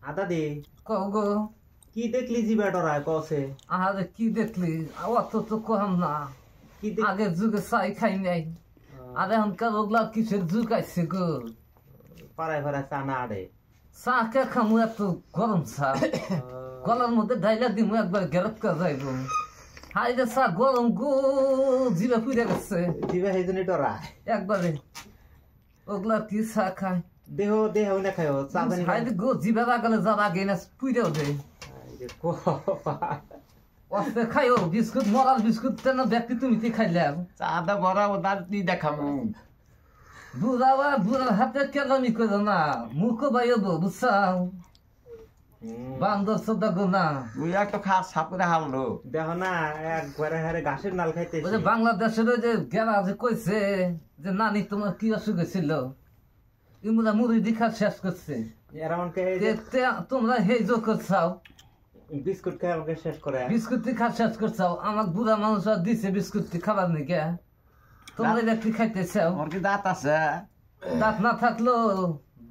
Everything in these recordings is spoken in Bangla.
আদা দে কও গো কি দেখলি জিবা ডরায় কসে আরে কি দেখলি অত তো কম না কি আগের যুগে চাই খাই নাই আর এখনকার ওগুলা কিসের যুগ আইছে গো পাড়ায় পাড়ায় চা না আড়ে চা কে খামু এত গরম চা গলার মধ্যে ঢাইলা দিমু একবার গেরত করে যাইব হাই রে চা গরম গো জিভে পুড়ে গেছে জিবা সেই জন্য ডরায় একবারে ওগুলা কি চা খায় দেহ দেহ না খায় চা জানি হাই রে গো জিভে লাগালে যার আগে না পুড়ে ওঠে অস্তে খাইও বিস্কুট মরার বিস্কুট তেন ব্যক্তি তুমি কি খাইলে চাঁদা বড়া ওদার তুই দেখামু বুড়াবা বুড়ার হাতে কেলামি করো না মুখ বাইব বুঝছাও বান্দর সদা গো না তুই একটা খা সাপুরে হারলো দেখো না একবারে হারে ঘাসের নাল খাইতে ওই যে বাংলাদেশের ওই যে গেলা যে কইছে যে নানি তোমার কি অসুখ হয়েছিল ইমরা মুড়ি দেখা শেষ করছে এরা আমাকে তোমরা হেই জো করছাও বিস্কুট খাই আমাকে শেষ করে বিস্কুট খা শেষ করছাও আমার বুড়া মানুষ আর দিছে বিস্কুট খাবার নাকি তোমরা ব্যক্তি খাইতেছাও ওর কি দাঁত আছে দাঁত না থাকলো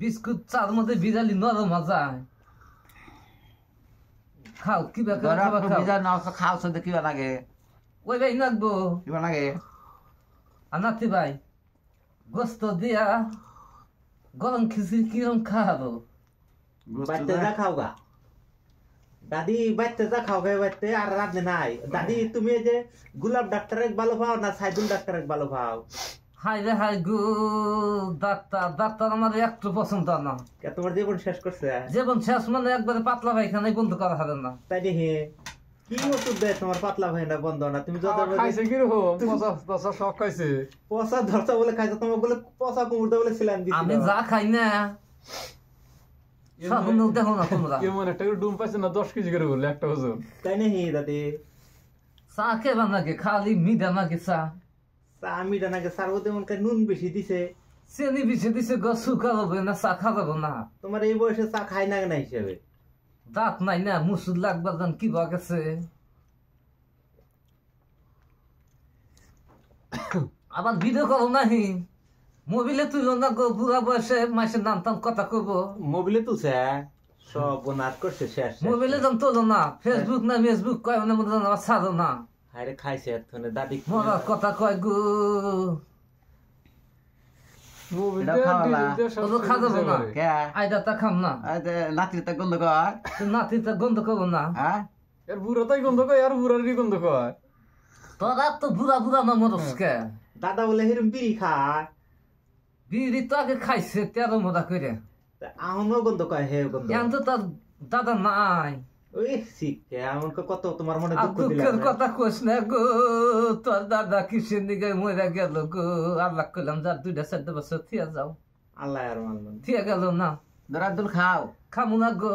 বিস্কুট চার মধ্যে বিড়ালি নরম যায় খাও কি বেকার খাবার খাও বিজা না খাও সে দেখিবা লাগে ওই ভাই নাকবো কিবা লাগে আনাতি ভাই গোস্ত দিয়া গরম খিচুড়ি কিরম খাবো বাচ্চা যা খাও গা দাদি বাচ্চা যা খাও গায়ে বাচ্চা আর রাধে নাই দাদি তুমি এই যে গোলাপ ডাক্তারের ভালো পাও না সাইদুল ডাক্তারের ভালো পাও হাই রে হাই গো ডাক্তার ডাক্তার আমার একটু পছন্দ না তোমার জীবন শেষ করছে জীবন শেষ মানে একবারে পাতলা পায়খানায় বন্ধ করা হবে না তাই দেখে কি ওষুধ দেয় তোমার পাতলা ভাইনা বন্ধ না তুমি যত খাইছে কিরকম পচা সব খাইছে পচা ধরছা বলে খাইছো তোমার বলে পচা কুমুর বলে ছিলেন আমি যা খাই না সব দেখো না তোমরা কেমন একটা করে ডুম পাইছে না 10 কেজি করে বললে একটা ওজন তাই নাকি দাদি চা খেবা নাকি খালি মিডা নাকি চা চা মিটা নাকি সারবো তেমন নুন বেশি দিছে চেনি বেশি দিছে গো শুকার হবে না চা খাবো না তোমার এই বয়সে চা খাই না না হিসেবে দাঁত নাই না মুসুর লাগবার জান কি বা গেছে আবার ভিডিও করো নাহি মোবাইলে তুইলো না গো বুড়া বয়সে মাসের নাম টাম কথা কইবো মোবাইলে তুলছে সব নাচ করছে শেষ মোবাইলে দাম তোলো না ফেসবুক না ফেসবুক কয় মানে মনে হয় ছাড়ো না হায়রে খাইছে এতক্ষণে দাদি মরার কথা কয় গো খাবো না কে আইদাটা খাম না নাতিটা গন্ধ কর নাতিটা গন্ধ করবো না হ্যাঁ এর বুড়া তাই গন্ধ কয় আর বুড়ারই গন্ধ কয় তোরা তো বুড়া বুড়া না মরসকে দাদা বলে হিরম বিড়ি খায় বিড়ি তো আগে খাইছে 13 মোদা করে আহনও গন্ধ কয় হে গন্ধ এখন তো তার দাদা নাই ওই শিখে আমাকে কত তোমার মনে দুঃখ দুঃখের দিলাম কথা কোস না গো তোর দাদা কিসের দিকে মরে গেল গো আল্লাহ কইলাম যার 2-4 বছর থিয়া যাও আল্লাহ আর মানলাম থিয়া গেল না দরাদুল খাও খামু না গো